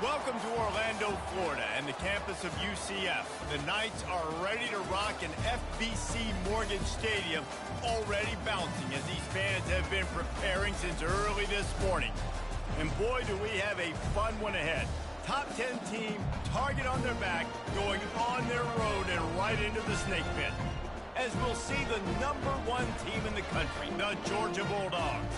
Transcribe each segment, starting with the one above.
Welcome to Orlando, Florida, and the campus of UCF. The Knights are ready to rock an FBC Mortgage Stadium, already bouncing as these fans have been preparing since early this morning. And boy, do we have a fun one ahead. Top 10 team, target on their back, going on their road and right into the snake pit. As we'll see the #1 team in the country, the Georgia Bulldogs,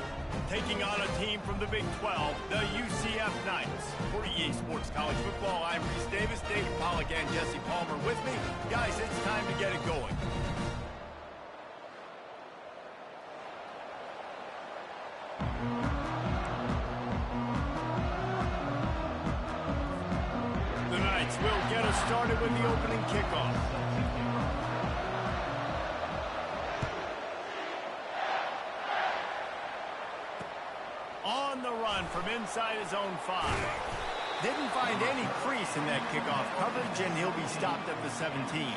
taking on a team from the Big 12, the UCF Knights. For EA Sports College Football, I'm Reese Davis, Dave Pollock, and Jesse Palmer with me. Guys, it's time to get it going. The Knights will get us started with the opening kickoff. On the run from inside his own 5. Didn't find any crease in that kickoff coverage, and he'll be stopped at the 17.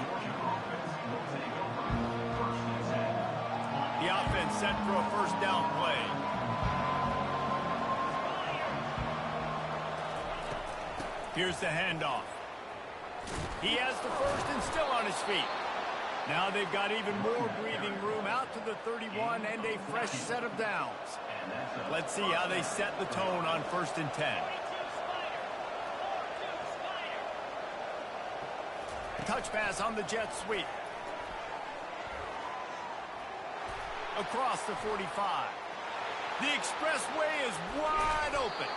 The offense set for a first down play. Here's the handoff. He has the first and still on his feet. Now they've got even more breathing room out to the 31 and a fresh set of downs. Let's see how they set the tone on 1st and 10. Touch pass on the jet sweep. Across the 45. The expressway is wide open.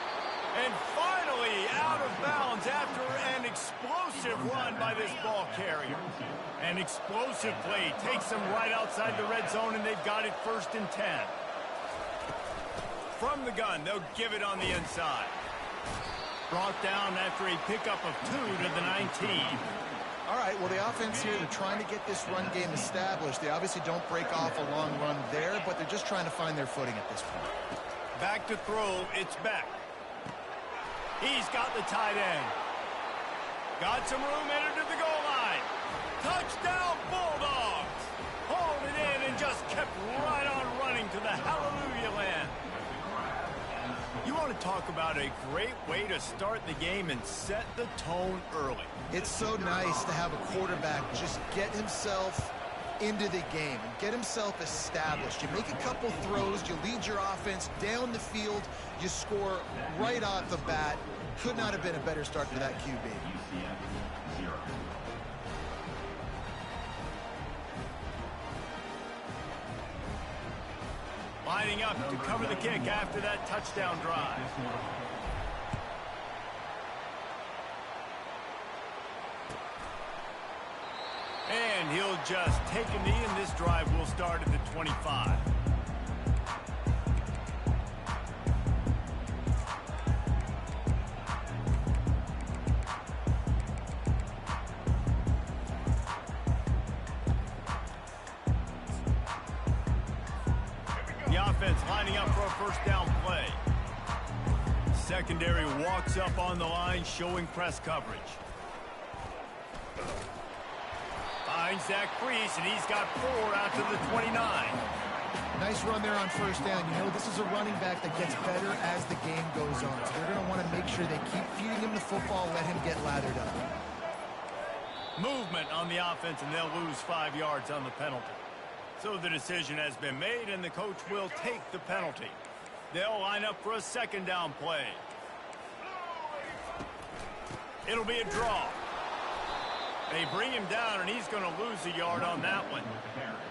And finally out of bounds after an explosive run by this ball carrier. An explosive play takes them right outside the red zone, and they've got it 1st and 10. From the gun, they'll give it on the inside. Brought down after a pickup of 2 to the 19. All right, well, the offense here, they're trying to get this run game established. They obviously don't break off a long run there, but they're just trying to find their footing at this point. Back to throw, it's Beck. He's got the tight end. Got some room, entered to the goal line. Touchdown, Bulldogs! Hauled it in and just kept right on running to the hallelujah land. You want to talk about a great way to start the game and set the tone early. It's so nice to have a quarterback just get himself into the game and get himself established. You make a couple throws, you lead your offense down the field, you score right off the bat. Could not have been a better start for that QB. Lining up to cover the kick after that touchdown drive. And he'll just take a knee, and this drive will start at the 25. The offense lining up for a first down play. Secondary walks up on the line, showing press coverage. Finds that crease, and he's got 4 out to the 29. Nice run there on first down. You know, this is a running back that gets better as the game goes on. So they're going to want to make sure they keep feeding him the football, let him get lathered up. Movement on the offense, and they'll lose 5 yards on the penalty. So the decision has been made, and the coach will take the penalty. They'll line up for a second down play. It'll be a draw. They bring him down, and he's going to lose a yard on that one.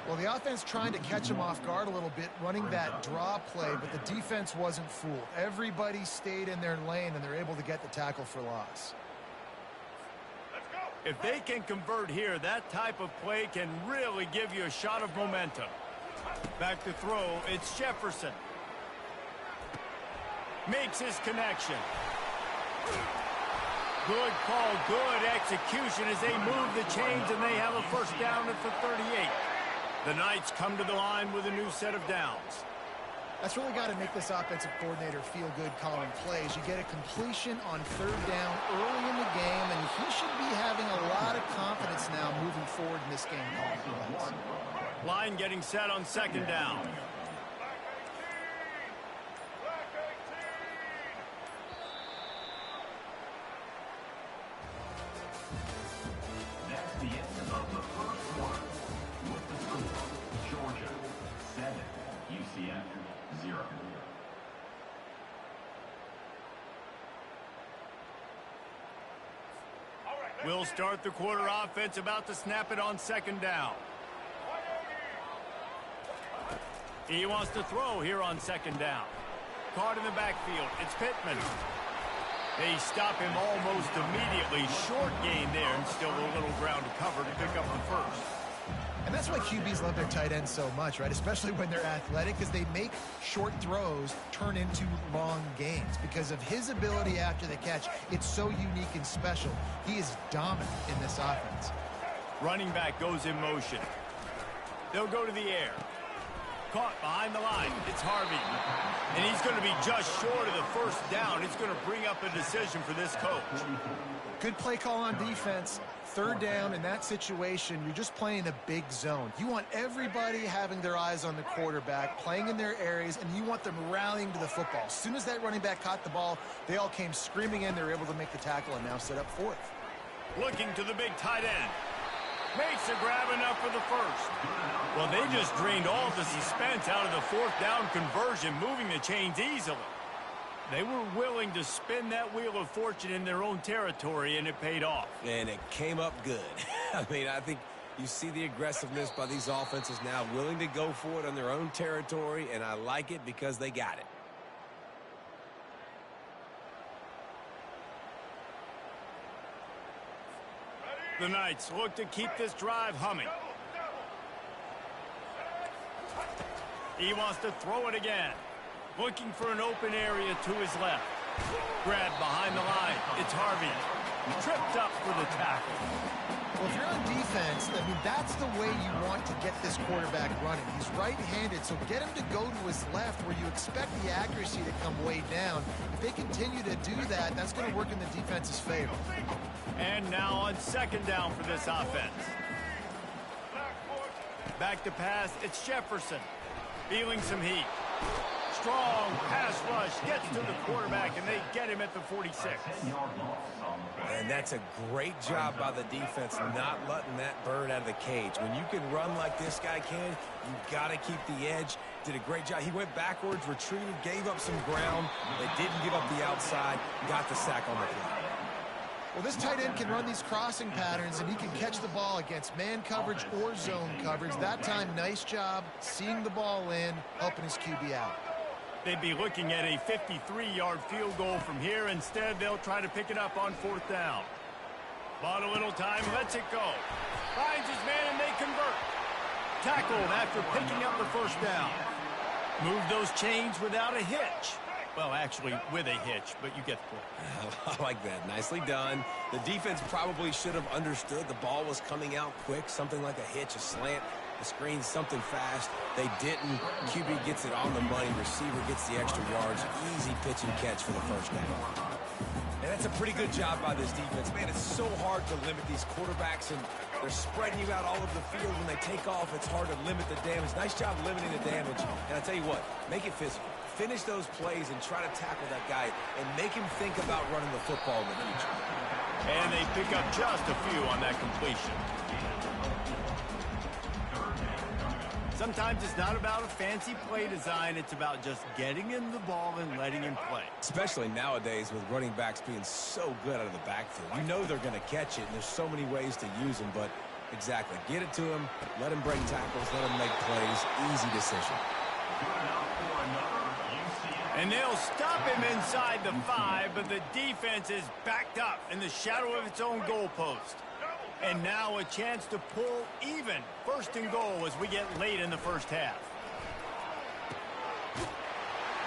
Well, the offense trying to catch him off guard a little bit, running that draw play, but the defense wasn't fooled. Everybody stayed in their lane, and they're able to get the tackle for loss. If they can convert here, that type of play can really give you a shot of momentum. Back to throw, it's Jefferson. Makes his connection. Good call, good execution as they move the chains, and they have a first down at the 38. The Knights come to the line with a new set of downs. That's really got to make this offensive coordinator feel good calling plays. You get a completion on third down early in the game, and he should be having a lot of confidence now moving forward in this game calling plays. Line getting set on second down. We'll start the quarter offense, about to snap it on second down. He wants to throw here on second down. Caught in the backfield. It's Pittman. They stop him almost immediately. Short gain there, and still a little ground to cover to pick up the first. And that's why QBs love their tight ends so much, right? Especially when they're athletic, because they make short throws turn into long gains. Because of his ability after the catch, it's so unique and special. He is dominant in this offense. Running back goes in motion. They'll go to the air. Caught behind the line. It's Harvey. And he's going to be just short of the first down. It's going to bring up a decision for this coach. Good play call on defense. Third down in that situation, you're just playing a big zone. You want everybody having their eyes on the quarterback, playing in their areas, and you want them rallying to the football. As soon as that running back caught the ball, they all came screaming in. They were able to make the tackle and now set up fourth. Looking to the big tight end. Makes a grab enough for the first. Well, they just drained all the suspense out of the fourth down conversion, moving the chains easily. They were willing to spin that wheel of fortune in their own territory, and it paid off. And it came up good. I mean, I think you see the aggressiveness by these offenses now, willing to go for it on their own territory, and I like it because they got it. The Knights look to keep this drive humming. He wants to throw it again. Looking for an open area to his left. Grabbed behind the line. It's Harvey. Tripped up for the tackle. Well, if you're on defense, I mean, that's the way you want to get this quarterback running. He's right-handed, so get him to go to his left where you expect the accuracy to come way down. If they continue to do that, that's going to work in the defense's favor. And now on second down for this offense. Back to pass, it's Jefferson. Feeling some heat. Strong pass rush, gets to the quarterback, and they get him at the 46. And that's a great job by the defense, not letting that bird out of the cage. When you can run like this guy can, you've got to keep the edge. Did a great job. He went backwards, retreated, gave up some ground. They didn't give up the outside, got the sack on the play. Well, this tight end can run these crossing patterns, and he can catch the ball against man coverage or zone coverage. That time, nice job seeing the ball in, helping his QB out. They'd be looking at a 53-yard field goal from here. Instead, they'll try to pick it up on fourth down. Bought a little time, lets it go. Finds his man, and they convert. Tackled after picking up the first down. Move those chains without a hitch. Well, actually, with a hitch, but you get the point. I like that. Nicely done. The defense probably should have understood the ball was coming out quick, something like a hitch, a slant, a screen, something fast. They didn't. QB gets it on the money. Receiver gets the extra yards. Easy pitch and catch for the first down. And that's a pretty good job by this defense. Man, it's so hard to limit these quarterbacks, and they're spreading you out all over the field. When they take off, it's hard to limit the damage. Nice job limiting the damage. And I tell you what, make it physical. Finish those plays and try to tackle that guy and make him think about running the football in the future. And they pick up just a few on that completion. Sometimes it's not about a fancy play design. It's about just getting him the ball and letting him play. Especially nowadays with running backs being so good out of the backfield. You know they're going to catch it, and there's so many ways to use them. But exactly, get it to him, let him break tackles, let him make plays. Easy decision. And they'll stop him inside the 5, but the defense is backed up in the shadow of its own goalpost. And now a chance to pull even. First and goal as we get late in the first half.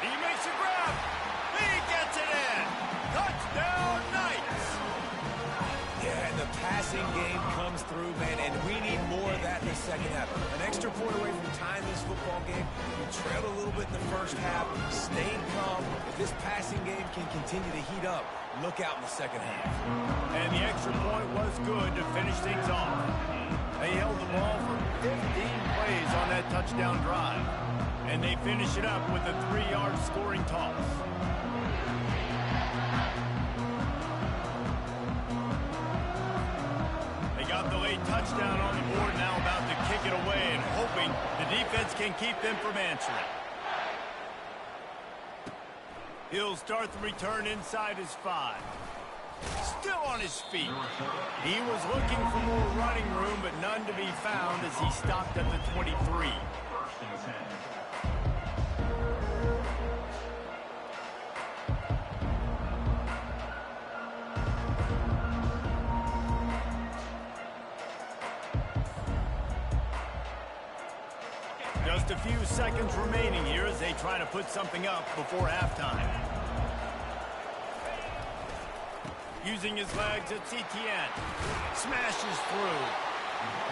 He makes a grab. He gets it in. Touchdown, Knights. Yeah, and the passing game comes through, man, and we need more of that in the second half. An extra point away from tying this football game. We trailed a little bit in the first half, stayed calm. If this passing game can continue to heat up, look out in the second half. And the extra point was good to finish things off. They held the ball for 15 plays on that touchdown drive. And they finish it up with a 3-yard scoring toss. They got the late touchdown on the board, now about to kick it away and hoping the defense can keep them from answering. He'll start the return inside his 5. Still on his feet. He was looking for more running room, but none to be found as he stopped at the 23. Just a few seconds remaining here as they try to put something up before halftime. Using his legs, it's Etienne. Smashes through.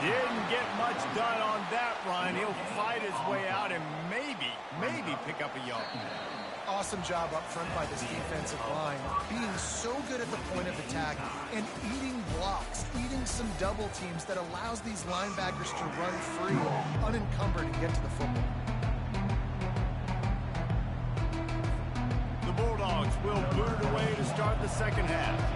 Didn't get much done on that run. He'll fight his way out and maybe pick up a yard. Awesome job up front by this defensive line, being so good at the point of attack and eating blocks, eating some double teams that allows these linebackers to run free, unencumbered, and get to the football. The Bulldogs will boot it away to start the second half.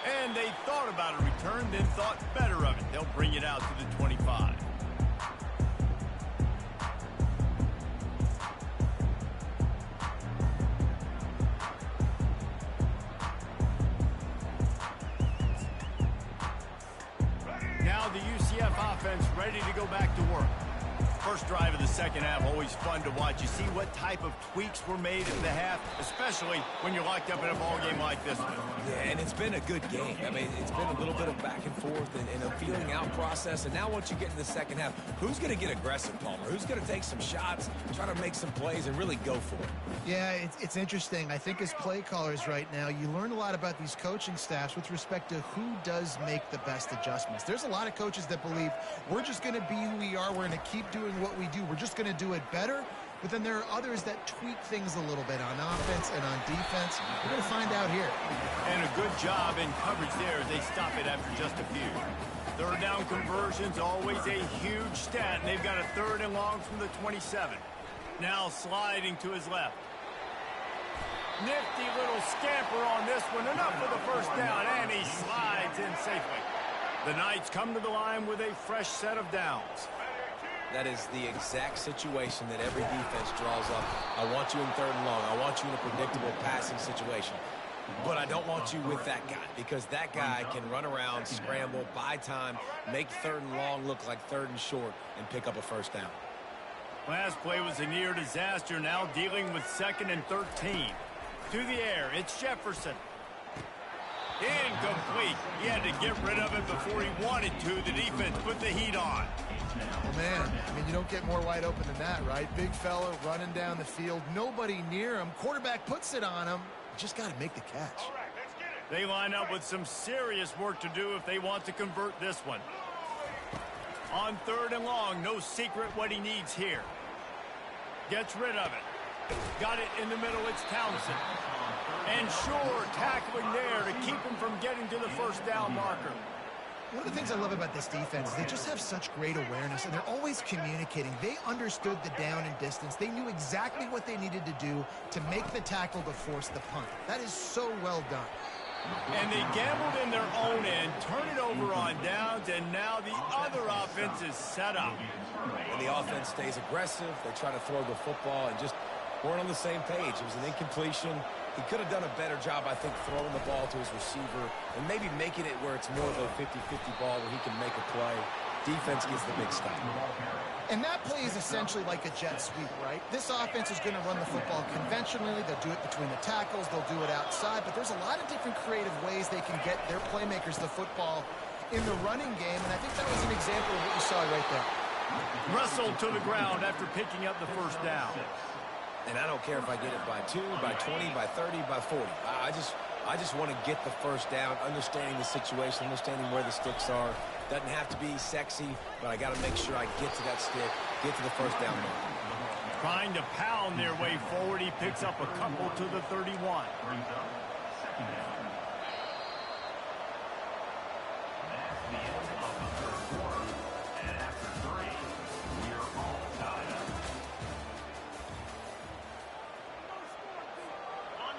And they thought about a return, then thought better of it. They'll bring it out to the 25. Now the UCF offense ready to go back to work. First drive of the second half, always fun to watch. You see what type of tweaks were made at the half, especially when you're locked up in a ball game like this one. Yeah, and it's been a good game. I mean, it's been a little bit of back and forth and a feeling out process. And now once you get in the second half, who's going to get aggressive, Palmer? Who's going to take some shots, try to make some plays, and really go for it? Yeah, it's interesting. I think as play callers right now, you learn a lot about these coaching staffs with respect to who does make the best adjustments. There's a lot of coaches that believe we're just going to be who we are. We're going to keep doing what we do. We're just going to do it better. But then there are others that tweak things a little bit on offense and on defense. We're going to find out here. And a good job in coverage there as they stop it after just a few. Third down conversions, always a huge stat. And they've got a third and long from the 27. Now sliding to his left. Nifty little scamper on this one. Enough for the first down, and he slides in safely. The Knights come to the line with a fresh set of downs. That is the exact situation that every defense draws up. I want you in third and long. I want you in a predictable passing situation. But I don't want you with that guy, because that guy can run around, scramble, buy time, make third and long look like third and short, and pick up a first down. Last play was a near disaster. Now dealing with 2nd and 13. To the air, it's Jefferson. Incomplete. He had to get rid of it before he wanted to. The defense put the heat on. Well, man, I mean, you don't get more wide open than that, right? Big fella running down the field. Nobody near him. Quarterback puts it on him. Just got to make the catch. All right, let's get it. They line up with some serious work to do if they want to convert this one. On third and long, no secret what he needs here. Gets rid of it. Got it in the middle. It's Townsend. And sure, tackling there to keep him from getting to the first down marker. One of the things I love about this defense is they just have such great awareness, and they're always communicating. They understood the down and distance. They knew exactly what they needed to do to make the tackle to force the punt. That is so well done. And they gambled in their own end, turn it over on downs, and now the other offense is set up. And the offense stays aggressive. They try to throw the football and just weren't on the same page. It was an incompletion. He could have done a better job, I think, throwing the ball to his receiver and maybe making it where it's more of a 50-50 ball where he can make a play. Defense gets the big stop. And that play is essentially like a jet sweep, right? This offense is going to run the football conventionally. They'll do it between the tackles. They'll do it outside. But there's a lot of different creative ways they can get their playmakers the football in the running game. And I think that was an example of what you saw right there. Wrestled to the ground after picking up the first down. And I don't care if I get it by 2, by 20, by 30, by 40. I just want to get the first down, understanding the situation, understanding where the sticks are. Doesn't have to be sexy, but I got to make sure I get to that stick, get to the first down mark. Trying to pound their way forward. He picks up a couple to the 31.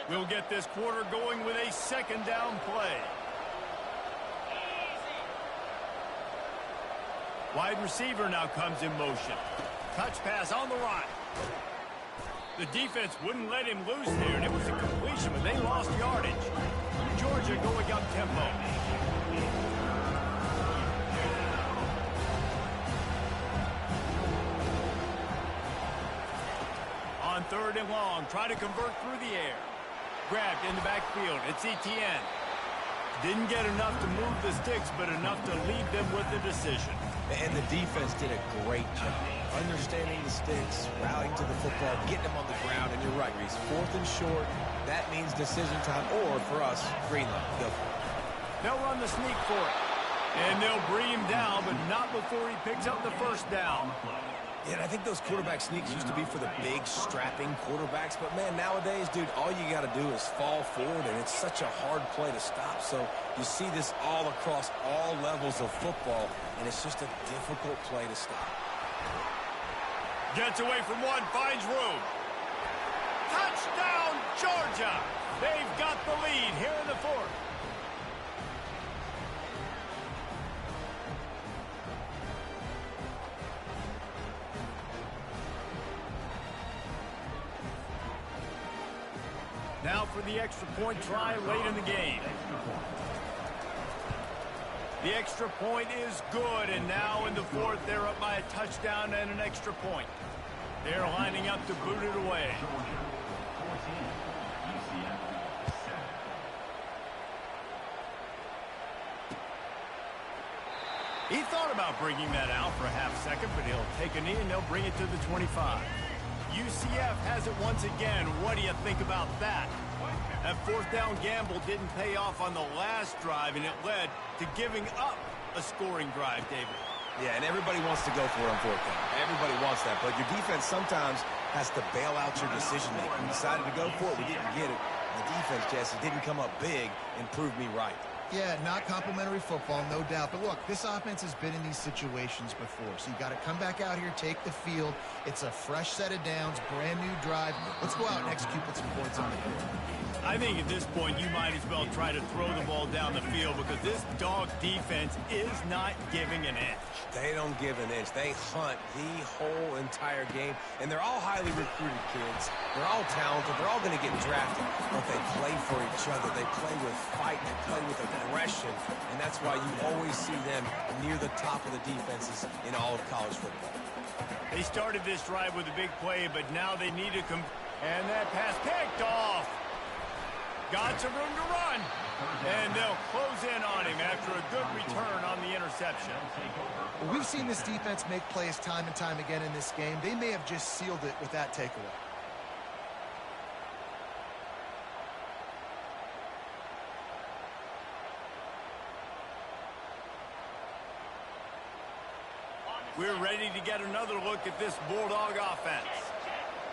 We'll get this quarter going with a second down play. Wide receiver now comes in motion. Touch pass on the right. The defense wouldn't let him loose there, and it was a completion, but they lost yardage. Georgia going up tempo. On 3rd and long, try to convert through the air. Grabbed in the backfield. It's Etienne. Didn't get enough to move the sticks, but enough to lead them with the decision. And the defense did a great job understanding the sticks, rallying to the football, getting them on the ground. And you're right, Reese. 4th and short, that means decision time. Or, for us, green light. Go for it. They'll run the sneak for it. And they'll bring him down, but not before he picks up the first down. Yeah, and I think those quarterback sneaks used to be for the big, strapping quarterbacks. But, man, nowadays, dude, all you got to do is fall forward, and it's such a hard play to stop. So you see this all across all levels of football, and it's just a difficult play to stop. Gets away from one, finds room. Touchdown, Georgia! They've got the lead here in the 4th. Now for the extra point try late in the game. The extra point is good, and now in the 4th, they're up by a touchdown and an extra point. They're lining up to boot it away. He thought about bringing that out for a half second, but he'll take a knee and they'll bring it to the 25. UCF has it once again. What do you think about that? That 4th down gamble didn't pay off on the last drive, and it led to giving up a scoring drive, David. Yeah, and everybody wants to go for it on 4th down. Everybody wants that, but your defense sometimes has to bail out your decision-making. We decided to go for it. We didn't get it. The defense, Jesse, didn't come up big and prove me right. Yeah, not complimentary football, no doubt. But look, this offense has been in these situations before. So you got to come back out here, take the field. It's a fresh set of downs, brand new drive. Let's go out and execute, put some points on the board. I think at this point you might as well try to throw the ball down the field because this dog defense is not giving an inch. They don't give an inch. They hunt the whole entire game, and they're all highly recruited kids. They're all talented. They're all going to get drafted, but they play for each other. They play with fight. They play with aggression, and that's why you always see them near the top of the defenses in all of college football. They started this drive with a big play, but now they need to come. And that pass picked off. Got some room to run. And they'll close in on him after a good return on the interception. Well, we've seen this defense make plays time and time again in this game. They may have just sealed it with that takeaway. We're ready to get another look at this Bulldog offense.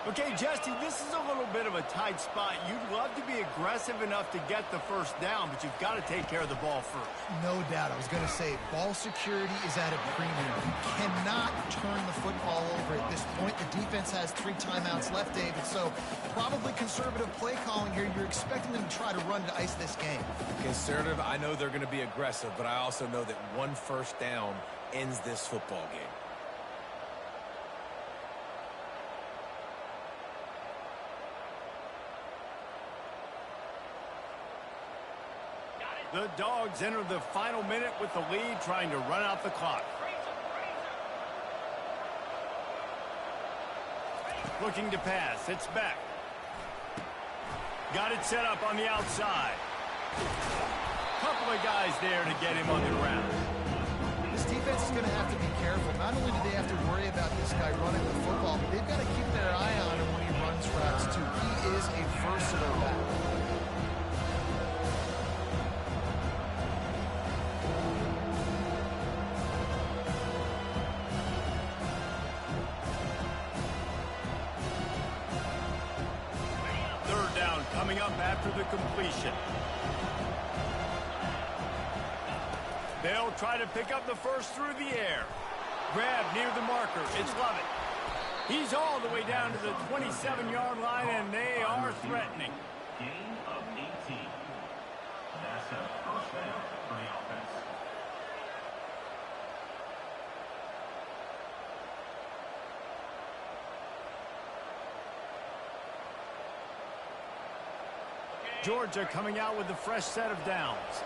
Okay, Jesse, this is a little bit of a tight spot. You'd love to be aggressive enough to get the first down, but you've got to take care of the ball first. No doubt. I was going to say, ball security is at a premium. You cannot turn the football over at this point. The defense has 3 timeouts left, David, so probably conservative play calling here. You're expecting them to try to run to ice this game. Conservative, I know they're going to be aggressive, but I also know that 1 first down ends this football game. The Dogs enter the final minute with the lead, trying to run out the clock. Looking to pass. It's back. Got it set up on the outside. Couple of guys there to get him on the ground. This defense is going to have to be careful. Not only do they have to worry about this guy running the football, but they've got to keep their eye on him when he runs routes, too. He is a versatile back. Coming up after the completion. They'll try to pick up the first through the air. Grab near the marker. It's Lovett. He's all the way down to the 27-yard line, and they are threatening. Gain of 18. That's a first down for the offense. Georgia coming out with a fresh set of downs.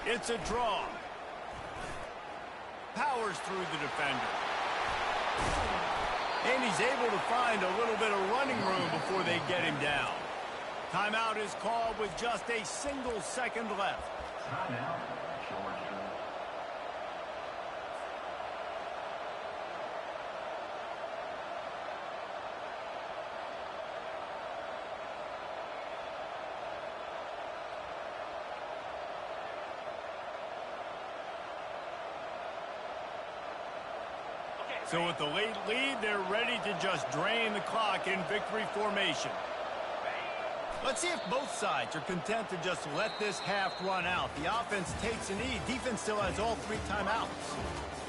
It's a draw. Powers through the defender. And he's able to find a little bit of running room before they get him down. Timeout is called with just a single second left. Timeout, Georgia. So with the late lead, they're ready to just drain the clock in victory formation. Let's see if both sides are content to just let this half run out. The offense takes a knee. Defense still has all 3 timeouts.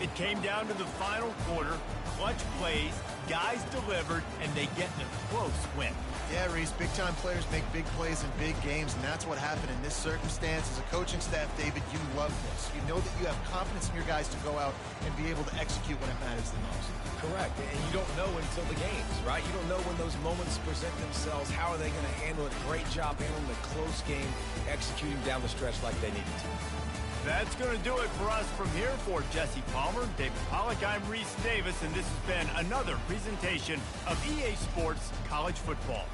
It came down to the final quarter. Clutch plays, guys delivered, and they get a close win. Yeah, Reese, big-time players make big plays in big games, and that's what happened in this circumstance. As a coaching staff, David, you love this. You know that you have confidence in your guys to go out and be able to execute when it matters the most. Correct, and you don't know until the games, right? You don't know when those moments present themselves. How are they going to handle it? Great job handling the close game, executing down the stretch like they needed to. That's going to do it for us from here. For Jesse Palmer, David Pollack, I'm Reese Davis, and this has been another presentation of EA Sports College Football.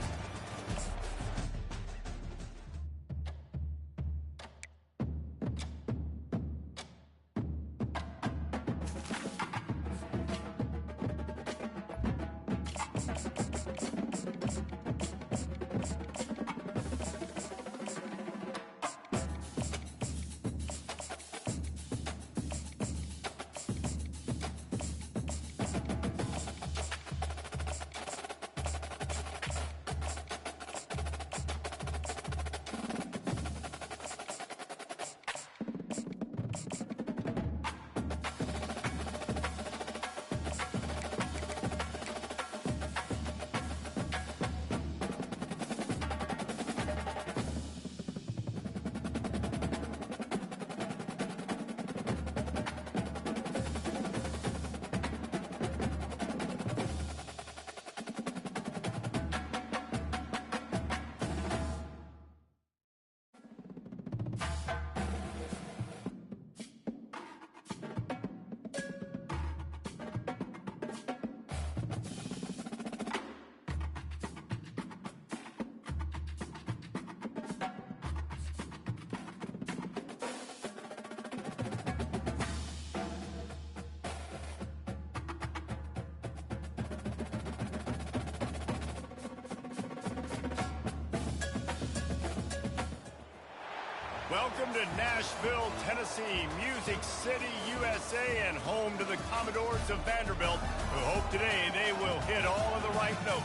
Welcome to Nashville, Tennessee, Music City, USA, and home to the Commodores of Vanderbilt, who hope today they will hit all of the right notes.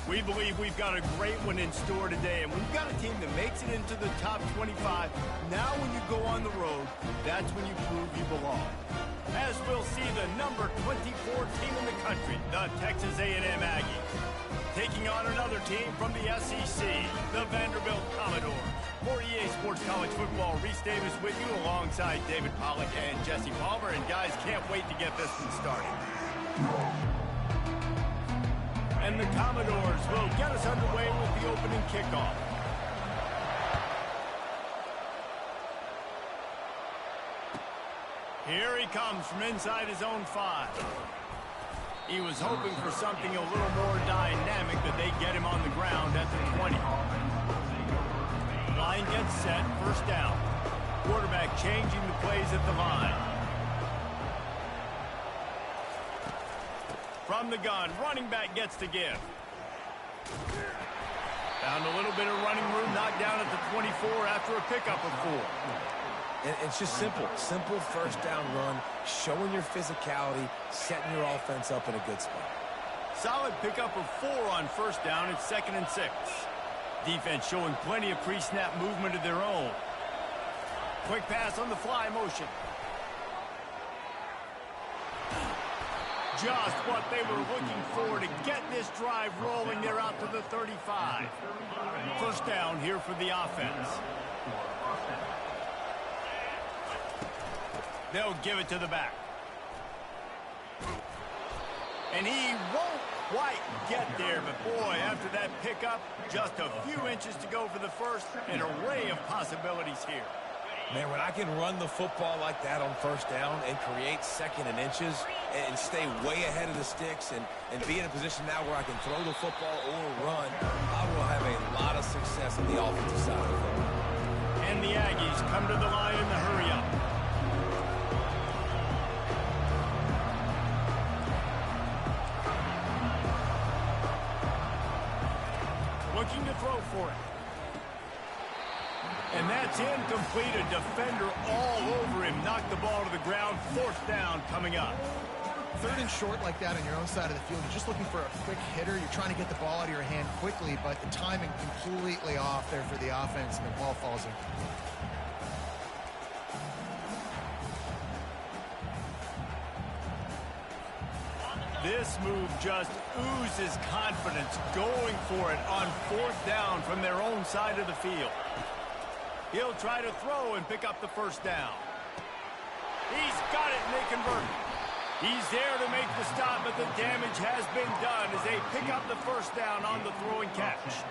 We believe we've got a great one in store today, and we've got a team that makes it into the top 25. Now when you go on the road, that's when you prove you belong. As we'll see the number 24 team in the country, the Texas A&M Aggies, taking on another team from the SEC, the Vanderbilt Commodores. For EA Sports College Football, Reese Davis with you alongside David Pollack and Jesse Palmer. And guys, can't wait to get this one started. And the Commodores will get us underway with the opening kickoff. Here he comes from inside his own 5. He was hoping for something a little more dynamic, but they get him on the ground at the 20. Line gets set, first down. Quarterback changing the plays at the line. From the gun, running back gets the give. Found a little bit of running room, knocked down at the 24 after a pickup of 4. And it's just simple first down run, showing your physicality, setting your offense up in a good spot. Solid pickup of 4 on first down. It's 2nd and 6. Defense showing plenty of pre-snap movement of their own. Quick pass on the fly motion. just what they were looking for to get this drive rolling. They're out to the 35. First down here for the offense. They'll give it to the back. And he won't quite get there, but boy, after that pickup, just a few inches to go for the first. An array of possibilities here. Man, when I can run the football like that on first down and create second and inches and stay way ahead of the sticks and be in a position now where I can throw the football or run, I will have a lot of success on the offensive side of the football. And the Aggies come to the line in the hurry-up. Looking to throw for it. And that's incomplete. A defender all over him. Knocked the ball to the ground. Fourth down coming up. Third and short like that on your own side of the field. You're just looking for a quick hitter. You're trying to get the ball out of your hand quickly, but the timing completely off there for the offense, and the ball falls in. This move just oozes confidence, going for it on fourth down from their own side of the field. He'll try to throw and pick up the first down. He's got it, and they convert. He's there to make the stop, but the damage has been done as they pick up the first down on the throw and catch.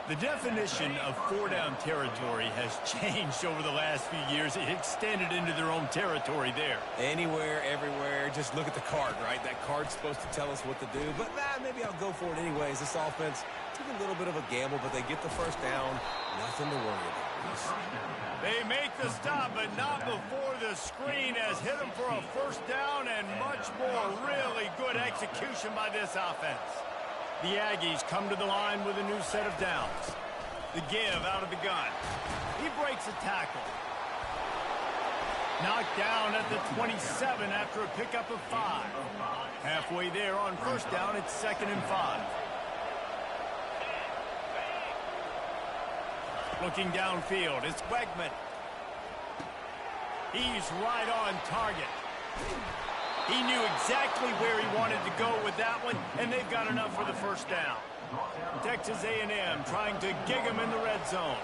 The definition of four-down territory has changed over the last few years. It extended into their own territory there. Anywhere, everywhere, just look at the card, right? That card's supposed to tell us what to do, but maybe I'll go for it anyways. This offense took a little bit of a gamble, but they get the first down. Nothing to worry about. They make the stop, but not before the screen has hit them for a first down, and much more really good execution by this offense. The Aggies come to the line with a new set of downs. The give out of the gun. He breaks a tackle. Knocked down at the 27 after a pickup of 5. Halfway there on first down, it's 2nd and 5. Looking downfield, it's Wegman. He's right on target. He knew exactly where he wanted to go with that one, and they've got enough for the first down. Texas A&M trying to gig him in the red zone.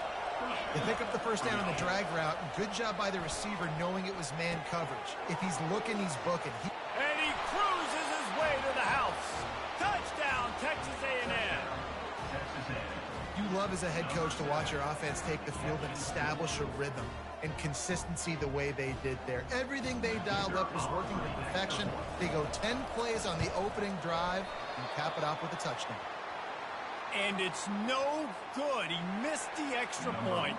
They pick up the first down on the drag route. Good job by the receiver knowing it was man coverage. If he's looking, he's booking. And he cruises his way to the house. Touchdown, Texas A&M. You love as a head coach to watch your offense take the field and establish a rhythm and consistency the way they did there. Everything they dialed up was working to perfection. They go 10 plays on the opening drive and cap it off with a touchdown. And it's no good. He missed the extra point.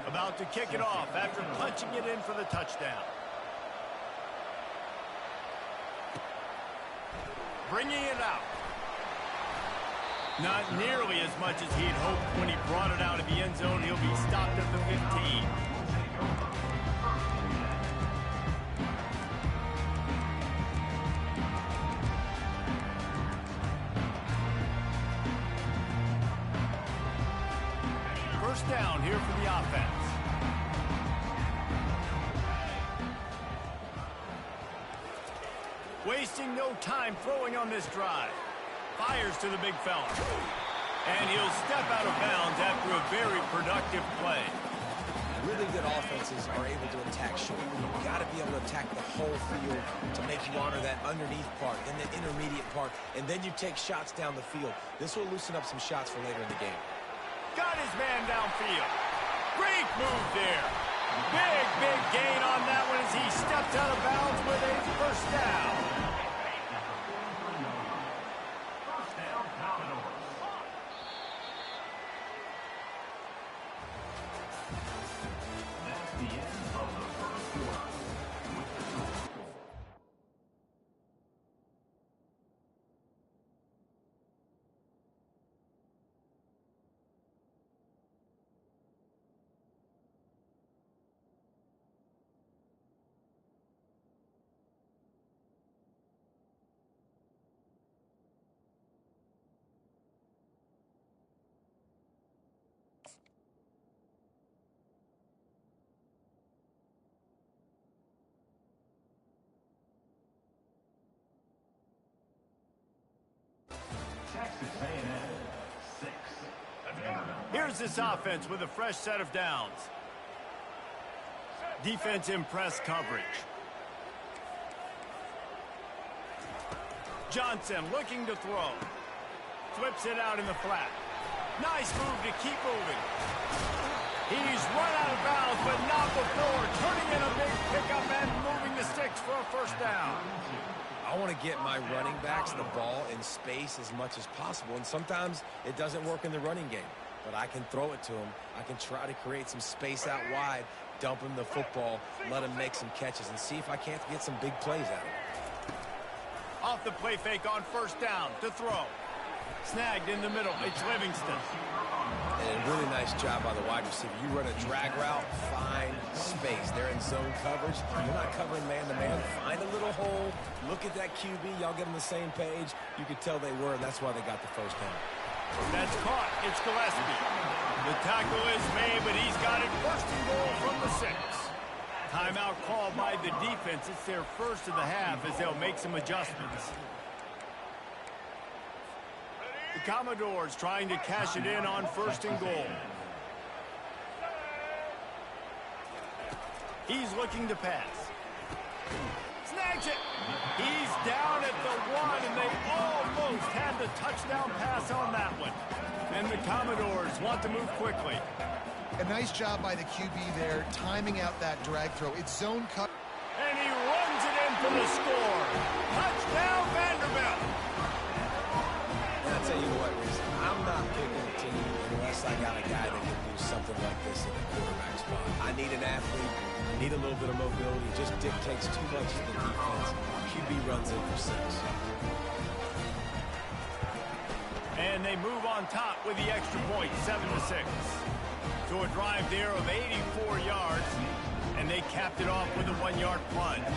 About to kick it off after punching it in for the touchdown. Bringing it out. Not nearly as much as he'd hoped when he brought it out of the end zone. He'll be stopped at the 15. First down here for the offense. Wasting no time throwing on this drive. Fires to the big fella. And he'll step out of bounds after a very productive play. Really good offenses are able to attack short. You've got to be able to attack the whole field to make you honor that underneath part, then the intermediate part, and then you take shots down the field. This will loosen up some shots for later in the game. Got his man downfield. Great move there. Big gain on that one as he steps out of bounds with a first down. Texas A&M 6. Here's this offense with a fresh set of downs. Defense in press coverage. Johnson looking to throw. Flips it out in the flat. Nice move to keep moving. He's run out of bounds, but not before turning in a big pickup and moving the sticks for a first down. I want to get my running backs the ball in space as much as possible, and sometimes it doesn't work in the running game, but I can throw it to them. I can try to create some space out wide, dump him the football, let him make some catches, and see if I can't get some big plays out of it. Off the play fake on first down to throw. Snagged in the middle. It's Livingston. And a really nice job by the wide receiver. You run a drag route, find space. They're in zone coverage. You're not covering man-to-man. Find a little hole. Look at that QB. Y'all get on the same page. You could tell they were, and that's why they got the first down. That's caught. It's Gillespie. The tackle is made, but he's got it first and goal from the 6. Timeout called by the defense. It's their first of the half as they'll make some adjustments. The Commodores trying to cash it in on first and goal. He's looking to pass. Snags it. He's down at the 1, and they almost had the touchdown pass on that one. And the Commodores want to move quickly. A nice job by the QB there, timing out that drag throw. It's zone cut. And he runs it in for the score. Touchdown, Vanderbilt. And I'll tell you what, Reese, I'm not picking a team unless I got a guy that can do something like this in the quarterback spot. I need an athlete. I need a little bit of mobility. It just dictates too much to the defense. QB runs in for 6. And they move on top with the extra point, 7-6. So a drive there of 84 yards, and they capped it off with a 1-yard plunge.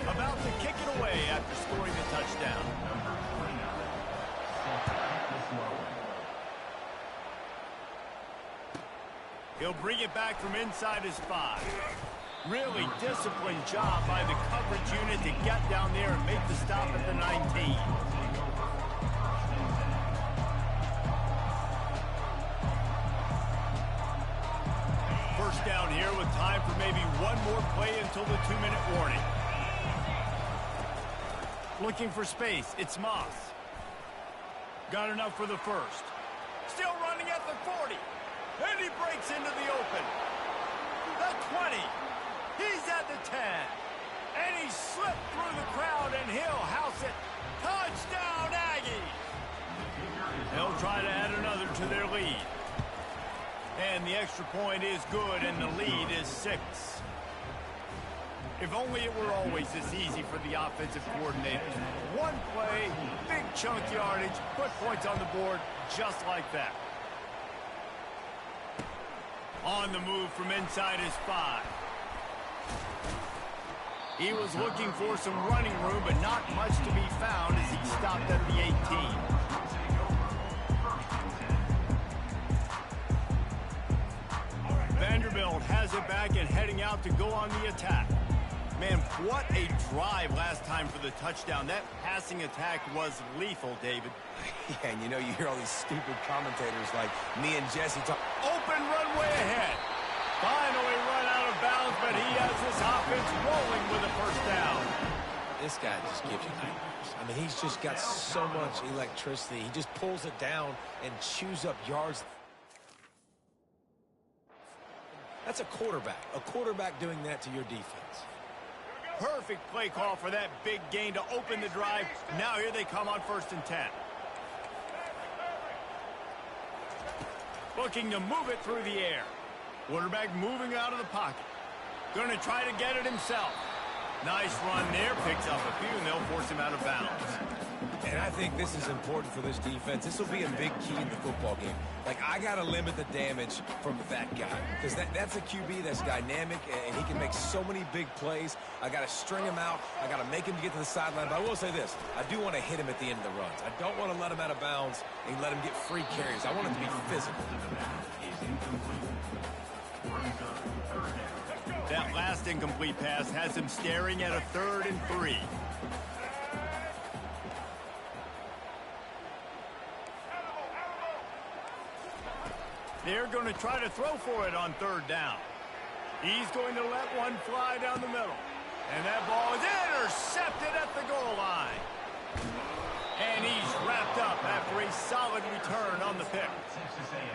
About to kick it away after scoring the touchdown. He'll bring it back from inside his 5. Really disciplined job by the coverage unit to get down there and make the stop at the 19. First down here with time for maybe one more play until the 2-minute warning. Looking for space. It's Moss. Got enough for the first. Still running at the 40. And he breaks into the open. The 20. He's at the 10. And he slipped through the crowd, and he'll house it. Touchdown, Aggies! They'll try to add another to their lead. And the extra point is good, and the lead is 6. If only it were always this easy for the offensive coordinators. One play, big chunk yardage, put points on the board just like that. On the move from inside his 5. He was looking for some running room, but not much to be found as he stopped at the 18. Vanderbilt has it back and heading out to go on the attack. Man, what a drive last time for the touchdown. That passing attack was lethal, David. Yeah, and you hear all these stupid commentators like me and Jesse talk. Open runway ahead. Finally run out of bounds, but he has this offense rolling with a first down. This guy just gives you nightmares. I mean, he's just got so much electricity. He just pulls it down and chews up yards. That's a quarterback doing that to your defense. Perfect play call for that big gain to open the drive. Now here they come on 1st and 10. Looking to move it through the air. Quarterback moving out of the pocket. Going to try to get it himself. Nice run there. Picks up a few, and they'll force him out of bounds. And I think this is important for this defense. This will be a big key in the football game. Like, I got to limit the damage from that guy. Because that's a QB that's dynamic, and he can make so many big plays. I got to string him out. I got to make him get to the sideline. But I will say this. I do want to hit him at the end of the runs. I don't want to let him out of bounds and let him get free carries. I want him to be physical. That last incomplete pass has him staring at a 3rd and 3. They're going to try to throw for it on third down. He's going to let one fly down the middle. And that ball is intercepted at the goal line. And he's wrapped up after a solid return on the pick.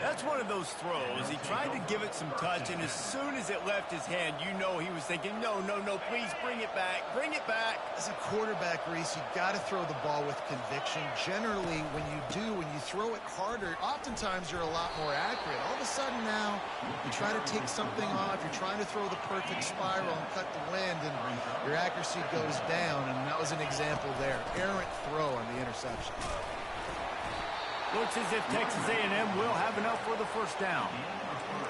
That's one of those throws. He tried to give it some touch, and as soon as it left his hand, you know he was thinking, no, please bring it back, bring it back. As a quarterback, Reese, you got to throw the ball with conviction. Generally, when you throw it harder, oftentimes you're a lot more accurate. All of a sudden now, you try to take something off, you're trying to throw the perfect spiral and cut the wind, and your accuracy goes down, and that was an example there. Errant throw on the interception. Looks as if Texas A&M will have enough for the first down.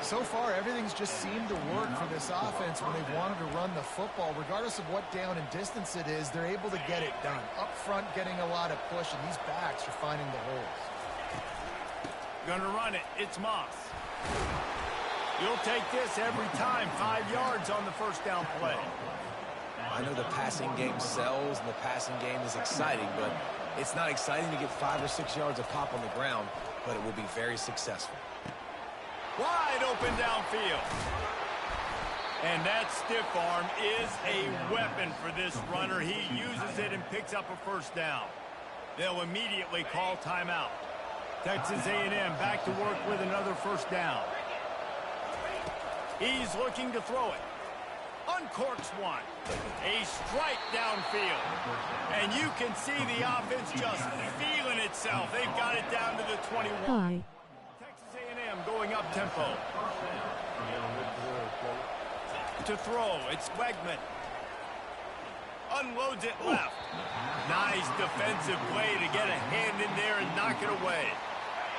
So far, everything's just seemed to work for this offense when they've wanted to run the football. Regardless of what down and distance it is, they're able to get it done. Up front, getting a lot of push, and these backs are finding the holes. Gonna run it. It's Moss. You'll take this every time. 5 yards on the first down play. I know the passing game sells and the passing game is exciting, but it's not exciting to get 5 or 6 yards of pop on the ground, but it will be very successful. Wide open downfield. And that stiff arm is a weapon for this runner. He uses it and picks up a first down. They'll immediately call timeout. Texas A&M back to work with another first down. He's looking to throw it. Uncorks one. A strike downfield. And you can see the offense just feeling itself. They've got it down to the 21. Texas A&M going up tempo. To throw, it's Wegman. Unloads it left. Nice defensive play to get a hand in there and knock it away.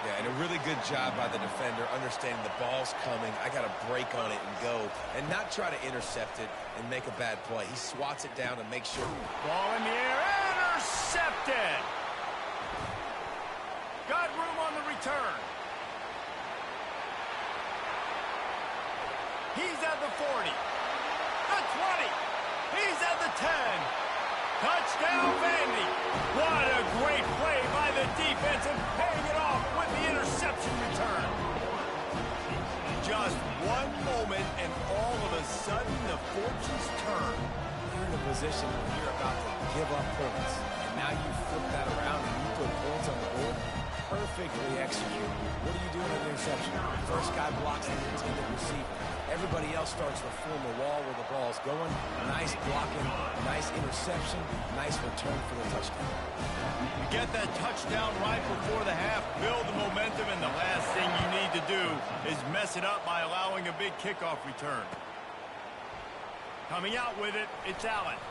Yeah, and a really good job by the defender, understanding the ball's coming. I got to break on it and go, and not try to intercept it and make a bad play. He swats it down and makes sure. Ball in the air, intercepted. Got room on the return. He's at the 40, the 20. He's at the 10. Touchdown, Vandy. What a great play by the defense and paying it off with the interception return. Just one moment and all of a sudden the fortunes turn. You're in a position where you're about to give up points, and now you flip that around and you put points on the board. Perfectly executed. What do you do in an interception? First guy blocks the intended receiver. Everybody else starts to form a wall where the ball's going. Nice blocking, nice interception, nice return for the touchdown. You get that touchdown right before the half, build the momentum, and the last thing you need to do is mess it up by allowing a big kickoff return. Coming out with it, it's Allen.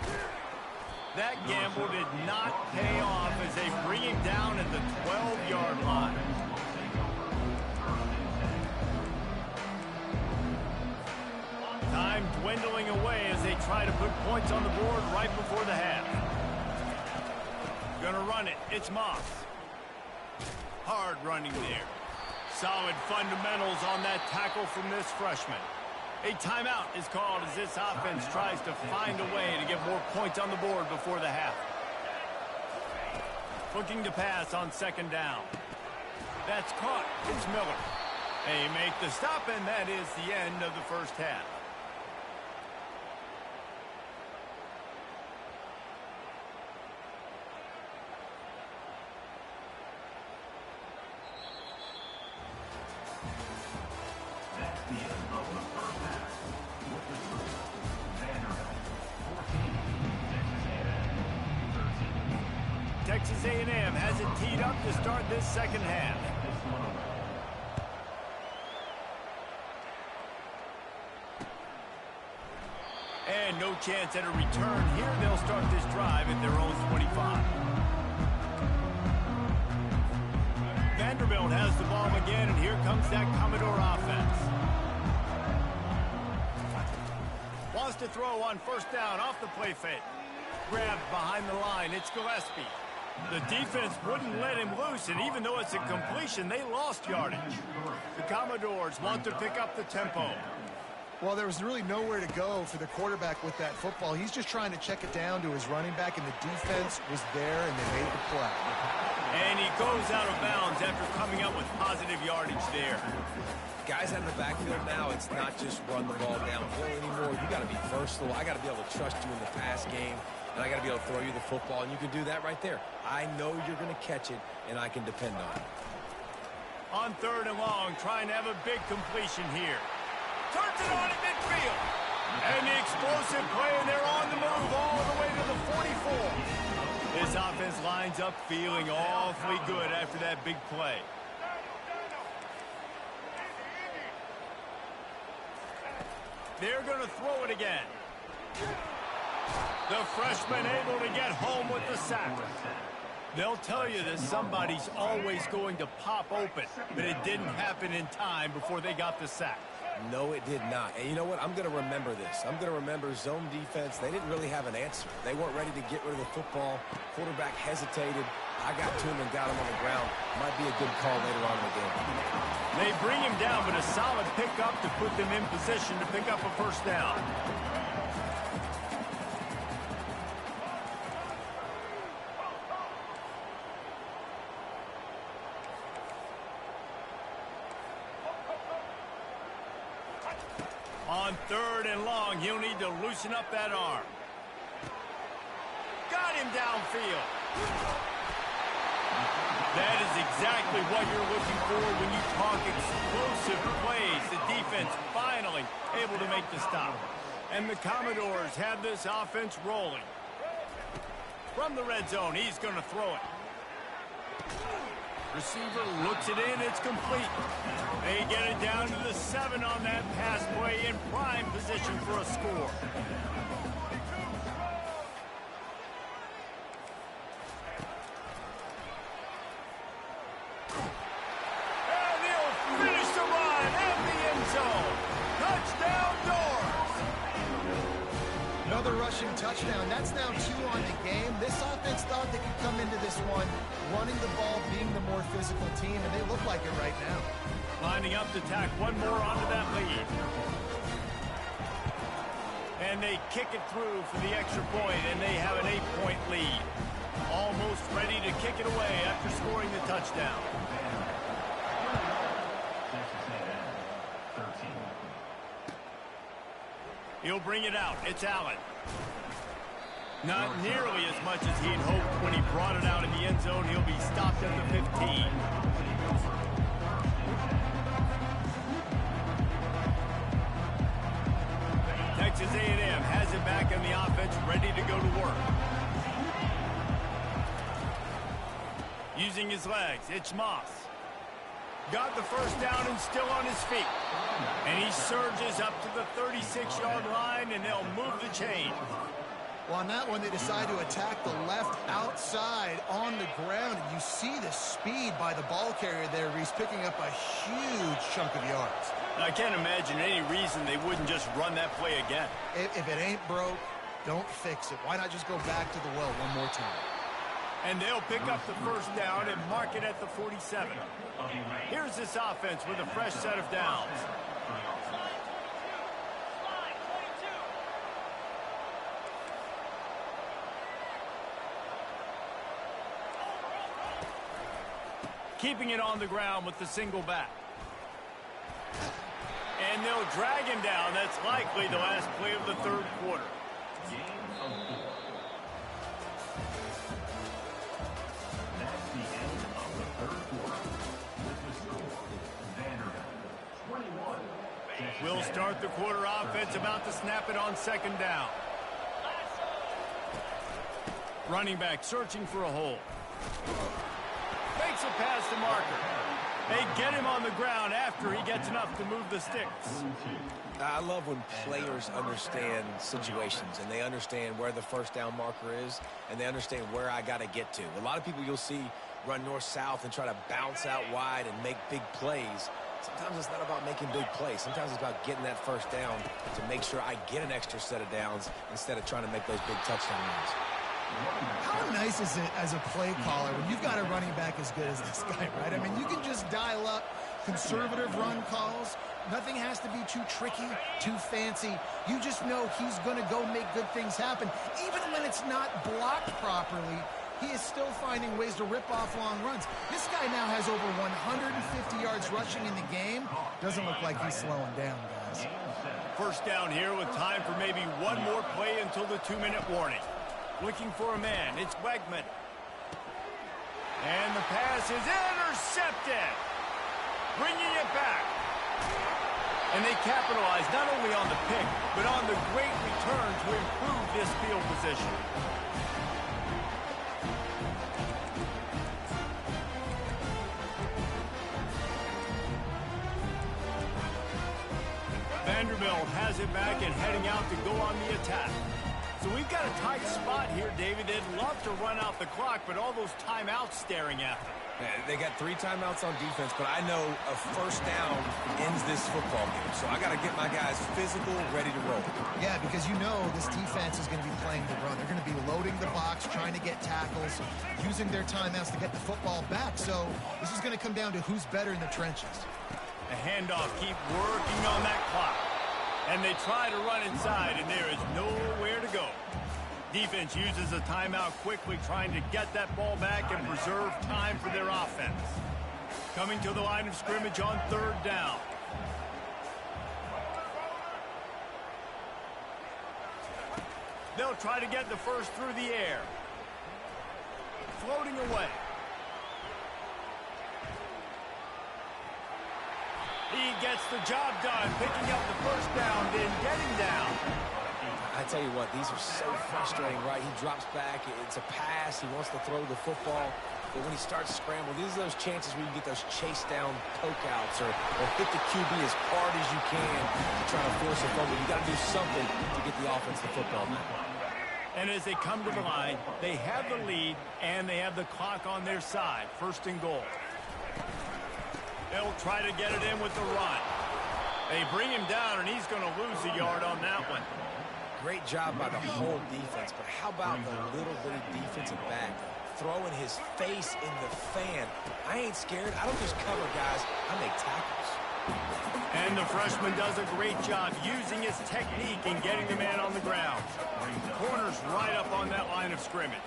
That gamble did not pay off as they bring him down at the 12-yard line. Time dwindling away as they try to put points on the board right before the half. Gonna run it. It's Moss. Hard running there. Solid fundamentals on that tackle from this freshman. A timeout is called as this offense tries to find a way to get more points on the board before the half. Looking to pass on second down. That's caught. It's Miller. They make the stop, and that is the end of the first half. Texas A&M has it teed up to start this second half. And no chance at a return here. They'll start this drive at their own 25. Vanderbilt has the ball again, and here comes that Commodore offense. Wants to throw on first down off the play fake. Grabbed behind the line. It's Gillespie. The defense wouldn't let him loose, and even though it's a completion, they lost yardage. The Commodores want to pick up the tempo. Well, there was really nowhere to go for the quarterback with that football. He's just trying to check it down to his running back, and the defense was there, and they made the play. And he goes out of bounds after coming up with positive yardage there. Guys out of the backfield now, it's not just run the ball downhill anymore. You got to be versatile. I got to be able to trust you in the pass game, and I got to be able to throw you the football, and you can do that right there. I know you're going to catch it, and I can depend on it. On 3rd and long, trying to have a big completion here. Turns it on at midfield. And the explosive play, and they're on the move all the way to the 44. His offense lines up feeling awfully good after that big play. They're going to throw it again. The freshman able to get home with the sack. They'll tell you that somebody's always going to pop open, but it didn't happen in time before they got the sack. No, it did not. And you know what? I'm going to remember this. I'm going to remember zone defense. They didn't really have an answer. They weren't ready to get rid of the football. Quarterback hesitated. I got to him and got him on the ground. Might be a good call later on in the game. They bring him down, but a solid pickup to put them in position to pick up a first down. On 3rd and long, he'll need to loosen up that arm. Got him downfield. That is exactly what you're looking for when you talk explosive plays. The defense finally able to make the stop. And the Commodores have this offense rolling. From the red zone, he's going to throw it. Receiver looks it in, it's complete. They get it down to the 7 on that pass play in prime position for a score. And he'll finish the run at the end zone. Touchdown, Doors. Another rushing touchdown. That's now 2 on the game. This offense thought they could come into this one running the ball, being the more physical team, and they look like it right now. Lining up to tack one more onto that lead. And they kick it through for the extra point, and they have an 8-point lead. Almost ready to kick it away after scoring the touchdown. He'll bring it out. It's Allen. Not nearly as much as he'd hoped when he brought it out in the end zone. He'll be stopped at the 15. Texas A&M has it back in the offense, ready to go to work. Using his legs, it's Moss. Got the first down and still on his feet. And he surges up to the 36-yard line, and they'll move the chain. Well, on that one, they decide to attack the left outside on the ground. And you see the speed by the ball carrier there. He's picking up a huge chunk of yards. I can't imagine any reason they wouldn't just run that play again. If it ain't broke, don't fix it. Why not just go back to the well one more time? And they'll pick up the first down and mark it at the 47. Here's this offense with a fresh set of downs. Keeping it on the ground with the single back. And they'll drag him down. That's likely the last play of the third quarter. That's the end of the third quarter. With the score, Vanderbilt 21. We'll start the quarter offense, about to snap it on second down. Running back searching for a hole. Makes it past the marker. They get him on the ground after he gets enough to move the sticks. I love when players understand situations and they understand where the first down marker is and they understand where I got to get to. A lot of people you'll see run north-south and try to bounce out wide and make big plays. Sometimes it's not about making big plays. Sometimes it's about getting that first down to make sure I get an extra set of downs instead of trying to make those big touchdown runs. How nice is it as a play caller when you've got a running back as good as this guy, right? I mean, you can just dial up conservative run calls. Nothing has to be too tricky, too fancy. You just know he's going to go make good things happen. Even when it's not blocked properly, he is still finding ways to rip off long runs. This guy now has over 150 yards rushing in the game. Doesn't look like he's slowing down, guys. First down here with time for maybe one more play until the 2-minute warning. Looking for a man. It's Wegman. And the pass is intercepted. Bringing it back. And they capitalize not only on the pick, but on the great return to improve this field position. Vanderbilt has it back and heading out to go on the attack. So we've got a tight spot here, David. They'd love to run out the clock, but all those timeouts staring at them. They got 3 timeouts on defense, but I know a first down ends this football game. So I got to get my guys physical, ready to roll. Yeah, because you know this defense is going to be playing the run. They're going to be loading the box, trying to get tackles, using their timeouts to get the football back. So this is going to come down to who's better in the trenches. The handoff, keep working on that clock. And they try to run inside, and there is nowhere to go. Defense uses a timeout quickly, trying to get that ball back and preserve time for their offense. Coming to the line of scrimmage on 3rd down. They'll try to get the first through the air. Floating away. He gets the job done, picking up the first down, then getting down. I tell you what, these are so frustrating, right? He drops back, it's a pass, he wants to throw the football, but when he starts to scramble, these are those chances where you get those chase down poke-outs or hit the QB as hard as you can to try to force a fumble. You got to do something to get the offense the football back. And as they come to the line, they have the lead and they have the clock on their side. 1st and goal. They'll try to get it in with the run. They bring him down, and he's going to lose a yard on that one. Great job by the whole defense, but how about the little bitty defensive back throwing his face in the fan? I ain't scared. I don't just cover guys. I make tackles. And the freshman does a great job using his technique and getting the man on the ground. Corner's right up on that line of scrimmage.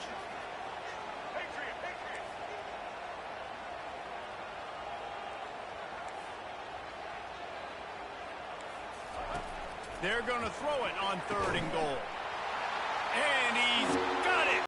They're going to throw it on 3rd and goal. And